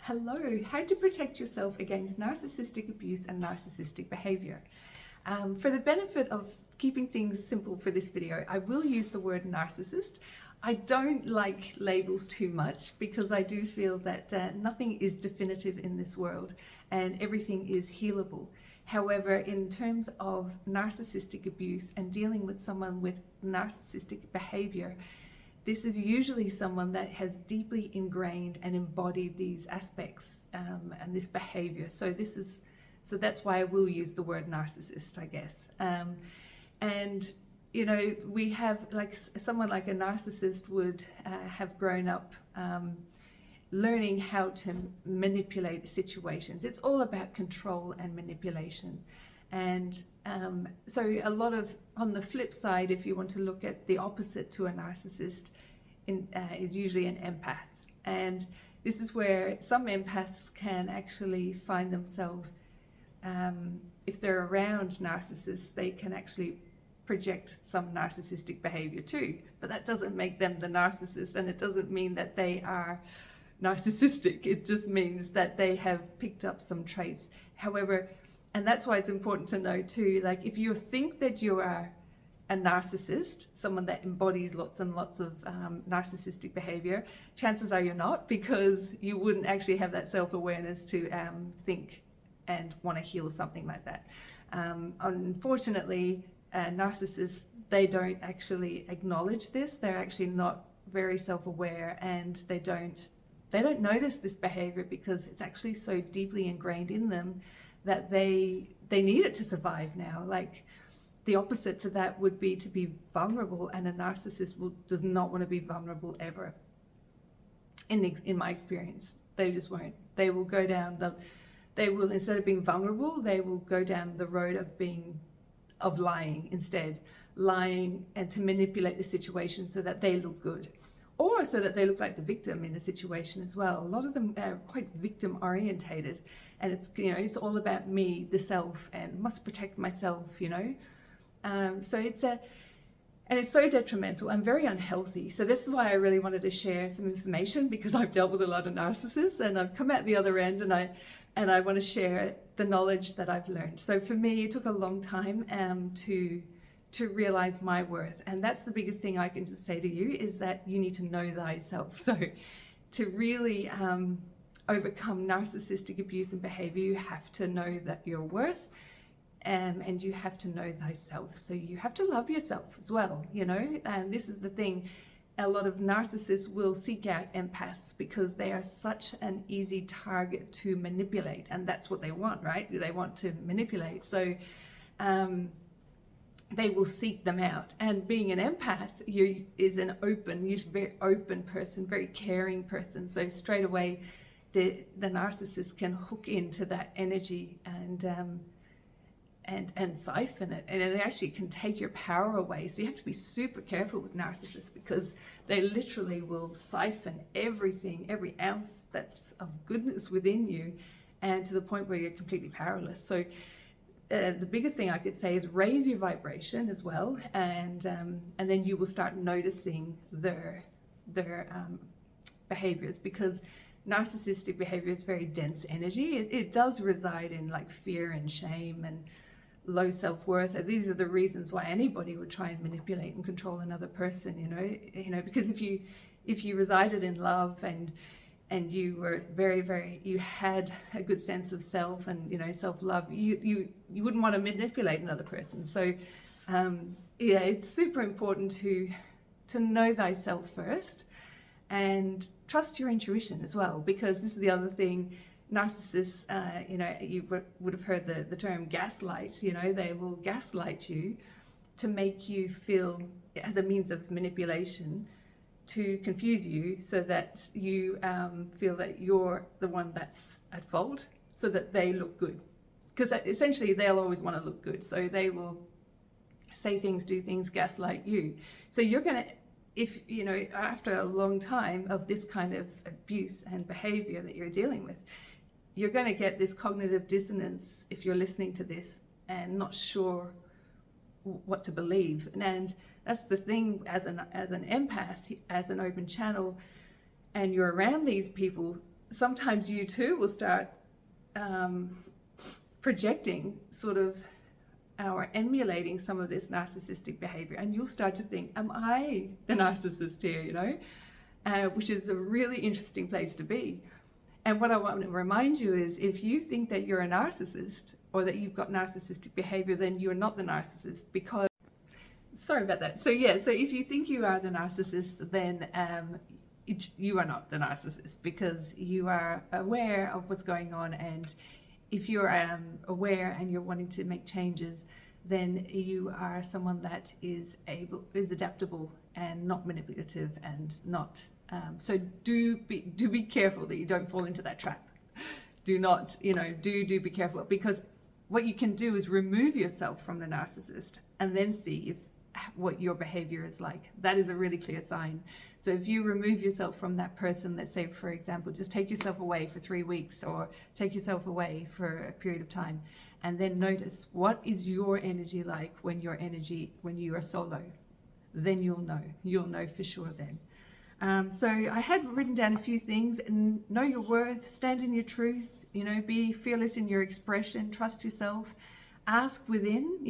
Hello, how to protect yourself against narcissistic abuse and narcissistic behavior. For the benefit of keeping things simple for this video, I will use the word narcissist. I don't like labels too much because I do feel that nothing is definitive in this world and everything is healable. However, in terms of narcissistic abuse and dealing with someone with narcissistic behavior, this is usually someone that has deeply ingrained and embodied these aspects and this behavior. So that's why I will use the word narcissist, I guess. And you know, we have someone like a narcissist would have grown up learning how to manipulate situations. It's all about control and manipulation. And so a lot of, on the flip side, if you want to look at the opposite to a narcissist, is usually an empath. And this is where some empaths can actually find themselves, if they're around narcissists, they can actually project some narcissistic behavior too. But that doesn't make them the narcissist, and it doesn't mean that they are narcissistic. It just means that they have picked up some traits. However, and that's why it's important to know too, like if you think that you are a narcissist, someone that embodies lots and lots of narcissistic behavior, chances are you're not, because you wouldn't actually have that self-awareness to think and want to heal something like that. Unfortunately, narcissists, they don't actually acknowledge this. They're actually not very self-aware, and they don't notice this behavior because it's actually so deeply ingrained in them that they need it to survive now. Like, the opposite to that would be to be vulnerable, and a narcissist does not want to be vulnerable ever. In my experience, they just won't. They will go down instead of being vulnerable, they will go down the road of lying instead. Lying and to manipulate the situation so that they look good, or so that they look like the victim in a situation as well. A lot of them are quite victim orientated, and it's all about me, the self, and must protect myself, so it's so detrimental and very unhealthy. So this is why I really wanted to share some information, because I've dealt with a lot of narcissists and I've come out the other end, and I want to share the knowledge that I've learned. So for me, it took a long time to realize my worth, and that's the biggest thing I can just say to you, is that you need to know thyself. So to really overcome narcissistic abuse and behavior, you have to know that your worth, and you have to know thyself. So you have to love yourself as well, and this is the thing. A lot of narcissists will seek out empaths because they are such an easy target to manipulate, and that's what they want, right? They want to manipulate. So they will seek them out. And being an empath, you're a very open person, very caring person. So straight away, the narcissist can hook into that energy and siphon it, and it actually can take your power away. So you have to be super careful with narcissists, because they literally will siphon everything, every ounce that's of goodness within you, and to the point where you're completely powerless. So the biggest thing I could say is raise your vibration as well, and then you will start noticing their behaviors, because narcissistic behavior is very dense energy. It does reside in like fear and shame and low self-worth. These are the reasons why anybody would try and manipulate and control another person, because if you resided in love and you were you had a good sense of self and self-love, you wouldn't want to manipulate another person. So it's super important to know thyself first, and trust your intuition as well, because this is the other thing. Narcissists, you would have heard the term gaslight. They will gaslight you to make you feel, as a means of manipulation, to confuse you, so that you feel that you're the one that's at fault, so that they look good. Because essentially they'll always want to look good, so they will say things, do things, gaslight you. So you're going to, after a long time of this kind of abuse and behavior that you're dealing with, you're going to get this cognitive dissonance if you're listening to this and not sure what to believe. And that's the thing, as an empath, as an open channel, and you're around these people, sometimes you too will start projecting sort of or emulating some of this narcissistic behavior, and you'll start to think, am I the narcissist here, you know? Which is a really interesting place to be. And what I want to remind you is, if you think that you're a narcissist or that you've got narcissistic behavior, then you're not the narcissist, because, sorry about that. So yeah, so if you think you are the narcissist, then you are not the narcissist, because you are aware of what's going on. And if you're aware and you're wanting to make changes, then you are someone that is adaptable and not manipulative and not. So do be careful that you don't fall into that trap. Do not, do be careful, because what you can do is remove yourself from the narcissist and then see what your behavior is like. That is a really clear sign. So if you remove yourself from that person, let's say, for example, just take yourself away for 3 weeks or take yourself away for a period of time, and then notice what is your energy like when you are solo, then you'll know for sure then. So I had written down a few things: and know your worth, stand in your truth, be fearless in your expression, trust yourself, ask within,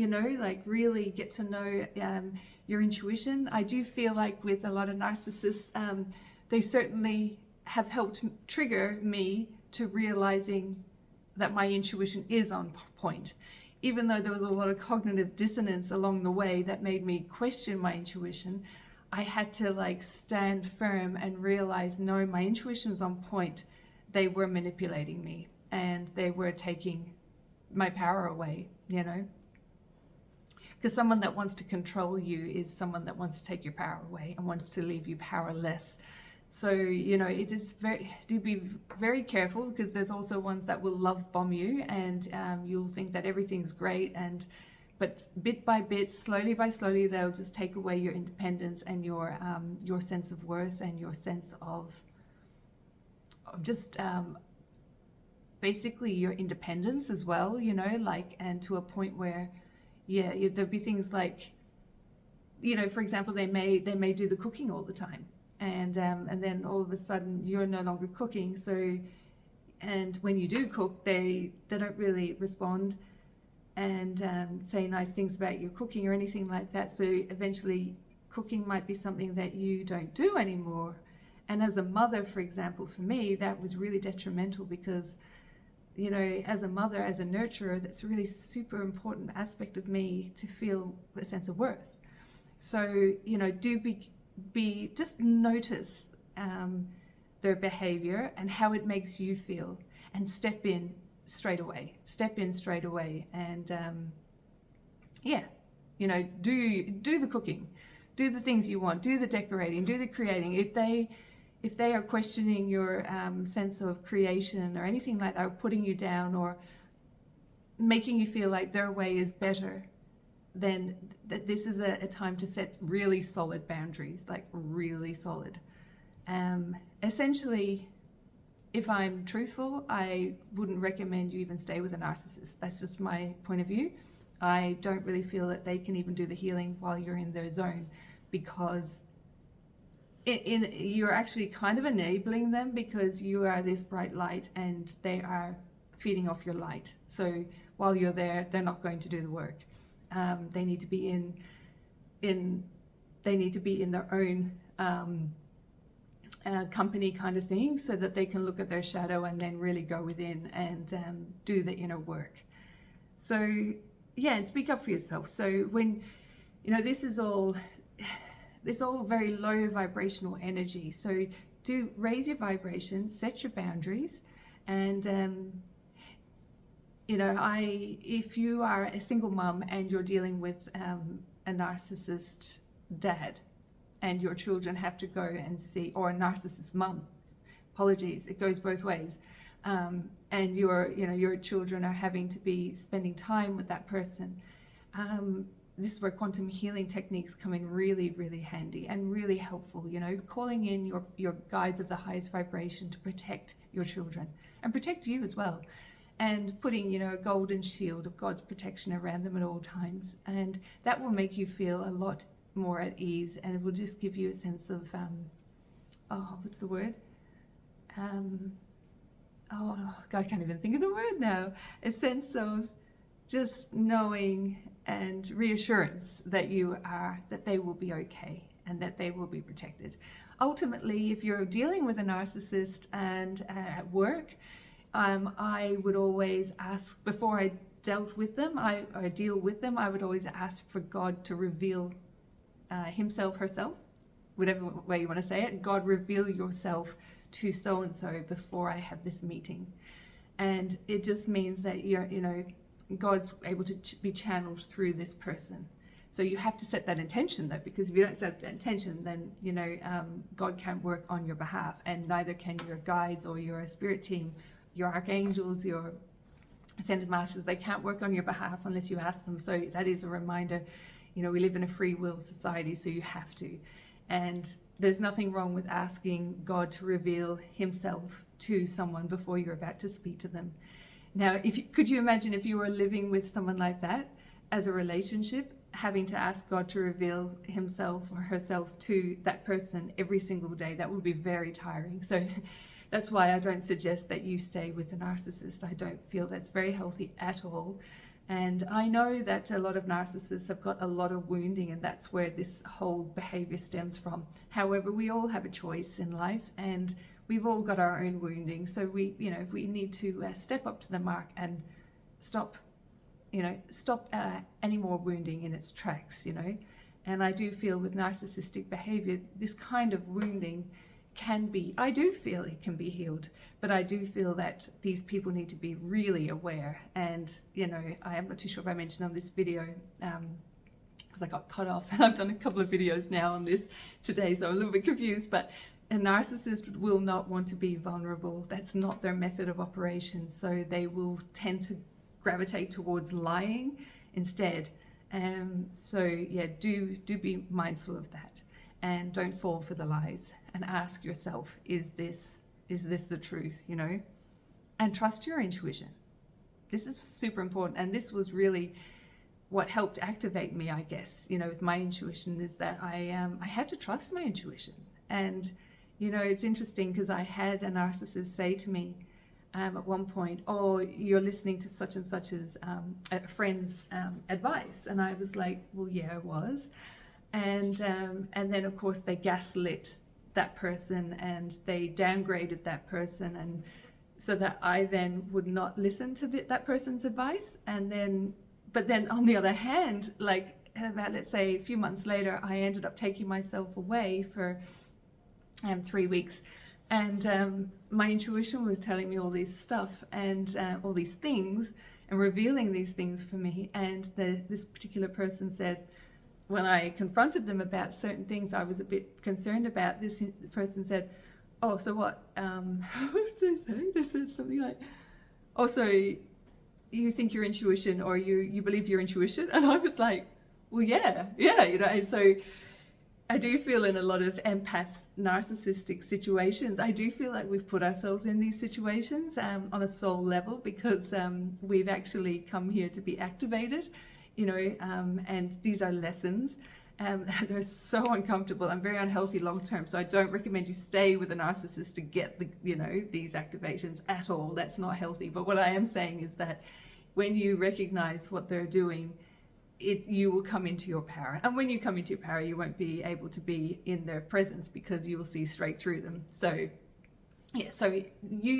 like really get to know your intuition. I do feel like with a lot of narcissists, they certainly have helped trigger me to realizing that my intuition is on point. Even though there was a lot of cognitive dissonance along the way that made me question my intuition, I had to stand firm and realize, no, my intuition's on point. They were manipulating me and they were taking my power away, because someone that wants to control you is someone that wants to take your power away and wants to leave you powerless. So, it is do be very careful, because there's also ones that will love bomb you, and you'll think that everything's great, but bit by bit, slowly by slowly, they'll just take away your independence and your sense of worth and your sense of just basically your independence as well, and to a point where, there'll be things like, for example, they may do the cooking all the time, and then all of a sudden you're no longer cooking. So, and when you do cook, they don't really respond and say nice things about your cooking or anything like that. So eventually cooking might be something that you don't do anymore. And as a mother, for example, for me, that was really detrimental, because as a mother, as a nurturer, that's a really super important aspect of me, to feel a sense of worth. So, do be just notice their behavior and how it makes you feel, and step in straight away, and do the cooking, do the things you want, do the decorating, do the creating. If they are questioning your sense of creation or anything like that, or putting you down or making you feel like their way is better, then this is a time to set really solid boundaries, like really solid. Essentially, if I'm truthful, I wouldn't recommend you even stay with a narcissist. That's just my point of view. I don't really feel that they can even do the healing while you're in their zone, because you're actually kind of enabling them, because you are this bright light and they are feeding off your light. So while you're there, they're not going to do the work. They need to be in their own company kind of thing, so that they can look at their shadow and then really go within and do the inner work. So and speak up for yourself. So when this is all very low vibrational energy, so do raise your vibration, set your boundaries, and if you are a single mom and you're dealing with a narcissist dad, and your children have to go and see, or a narcissist mum, apologies, it goes both ways, and your children are having to be spending time with that person, this is where quantum healing techniques come in really, really handy and really helpful. Calling in your guides of the highest vibration to protect your children and protect you as well, and putting a golden shield of God's protection around them at all times, and that will make you feel a lot more at ease, and it will just give you a sense of what's the word, God, I can't even think of the word now, a sense of just knowing and reassurance that that they will be okay and that they will be protected. Ultimately, if you're dealing with a narcissist and at work, I would always ask, before I dealt with them, I deal with them, I would always ask for God to reveal himself, herself, whatever way you want to say it. God, reveal yourself to so-and-so before I have this meeting. And it just means that God's able to be channeled through this person. So you have to set that intention, though, because if you don't set that intention, then God can't work on your behalf, and neither can your guides or your spirit team, your archangels, your ascended masters. They can't work on your behalf unless you ask them. So that is a reminder. We live in a free will society, so you have to. And there's nothing wrong with asking God to reveal himself to someone before you're about to speak to them. Now, could you imagine if you were living with someone like that as a relationship, having to ask God to reveal himself or herself to that person every single day? That would be very tiring. So that's why I don't suggest that you stay with a narcissist. I don't feel that's very healthy at all. And I know that a lot of narcissists have got a lot of wounding, and that's where this whole behavior stems from. However, we all have a choice in life, and we've all got our own wounding. So we need to step up to the mark and stop any more wounding in its tracks, And I do feel with narcissistic behavior, this kind of wounding I do feel it can be healed, but I do feel that these people need to be really aware. And, I am not too sure if I mentioned on this video, because I got cut off. I've done a couple of videos now on this today, so I'm a little bit confused, but a narcissist will not want to be vulnerable. That's not their method of operation. So they will tend to gravitate towards lying instead. So yeah, do be mindful of that, and don't fall for the lies, and ask yourself, is this the truth, and trust your intuition. This is super important, and this was really what helped activate me, I guess, with my intuition, is that I had to trust my intuition. And it's interesting, because I had a narcissist say to me at one point, "Oh, you're listening to such and such as a friend's advice," and I was like, "Well, yeah, I was." And then of course they gaslit that person, and they downgraded that person, and so that I then would not listen to that person's advice. But then on the other hand, like about, let's say, a few months later, I ended up taking myself away for 3 weeks, and my intuition was telling me all this stuff and all these things, and revealing these things for me. And this particular person said, when I confronted them about certain things I was a bit concerned about, this person said, "Oh, so what? What did they say?" They said something like, "Oh, so you think your intuition, or you believe your intuition?" And I was like, "Well, yeah. And so I do feel in a lot of empath narcissistic situations, I do feel like we've put ourselves in these situations on a soul level, because we've actually come here to be activated. And these are lessons. They're so uncomfortable and very unhealthy long term. So I don't recommend you stay with a narcissist to get these activations at all. That's not healthy. But what I am saying is that when you recognize what they're doing, you will come into your power. And when you come into your power, you won't be able to be in their presence, because you will see straight through them. So yeah, so you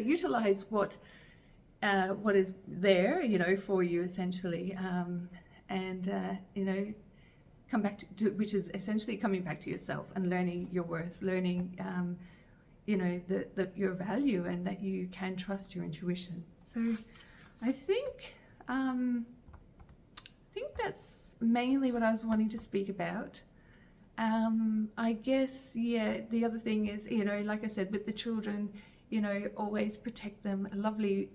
utilize what is there, for you, essentially, and come back to which is essentially coming back to yourself and learning your worth, learning, your value, and that you can trust your intuition. So I think that's mainly what I was wanting to speak about. I guess, yeah, the other thing is, like I said, with the children, always protect them. A lovely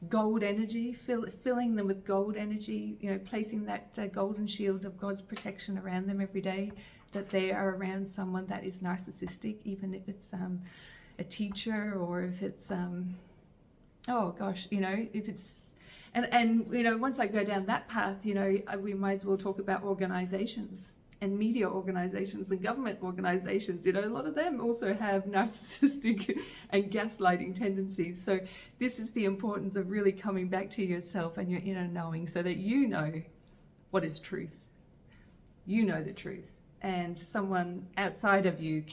gold energy, filling them with gold energy, placing that golden shield of God's protection around them every day, that they are around someone that is narcissistic, even if it's a teacher, or if it's if it's and once I go down that path, we might as well talk about organizations and media organizations and government organizations, you know, a lot of them also have narcissistic and gaslighting tendencies. So this is the importance of really coming back to yourself and your inner knowing, so that you know what is truth. You know the truth, and someone outside of you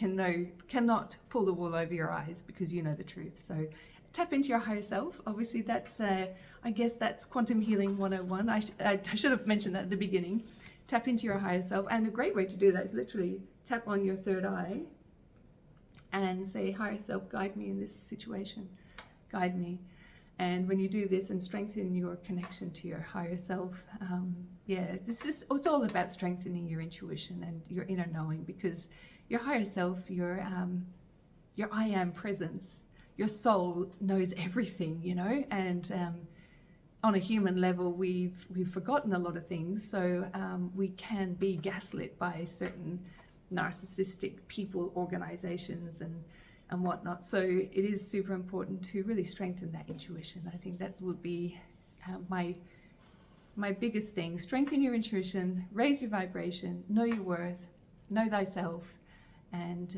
cannot pull the wool over your eyes, because you know the truth. So tap into your higher self. Obviously that's I guess that's quantum healing 101. I should have mentioned that at the beginning. Tap into your higher self, and a great way to do that is literally tap on your third eye and say, higher self, guide me in this situation, guide me. And when you do this and strengthen your connection to your higher self, it's all about strengthening your intuition and your inner knowing, because your higher self, your I am presence, your soul knows everything, you know, and on a human level, we've forgotten a lot of things, so we can be gaslit by certain narcissistic people, organizations, and whatnot. So it is super important to really strengthen that intuition. I think that would be my biggest thing. Strengthen your intuition, raise your vibration, know your worth, know thyself, and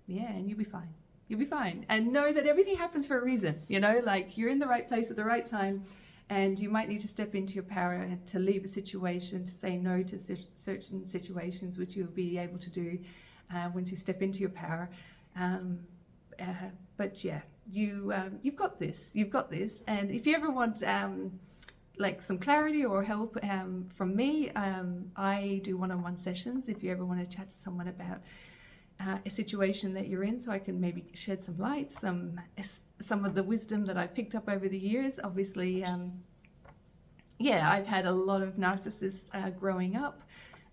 and you'll be fine. You'll be fine. And know that everything happens for a reason, you know, like you're in the right place at the right time. And you might need to step into your power and to leave a situation, to say no to certain situations, which you'll be able to do once you step into your power. But yeah, you've got this. You've got this. And if you ever want like some clarity or help from me, I do one-on-one sessions. If you ever want to chat to someone about a situation that you're in, so I can maybe shed some light, some of the wisdom that I've picked up over the years. Obviously, I've had a lot of narcissists growing up,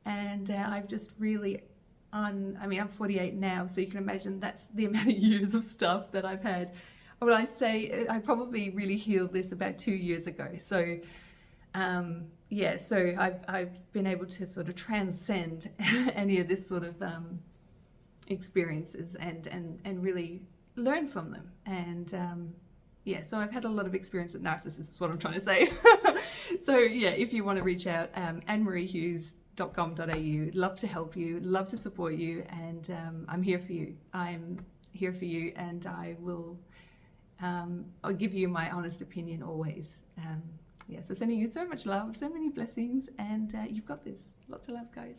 and I've just really I'm 48 now, so you can imagine that's the amount of years of stuff that I've had. Well, I say I probably really healed this about 2 years ago. So so I've been able to sort of transcend any of this sort of experiences and really learn from them. And so I've had a lot of experience with narcissists, is what I'm trying to say. So if you want to reach out, annemariehughes.com.au, love to help you, love to support you, and I'm here for you. I'm here for you, and I will I'll give you my honest opinion always. So sending you so much love, so many blessings, and you've got this. Lots of love, guys.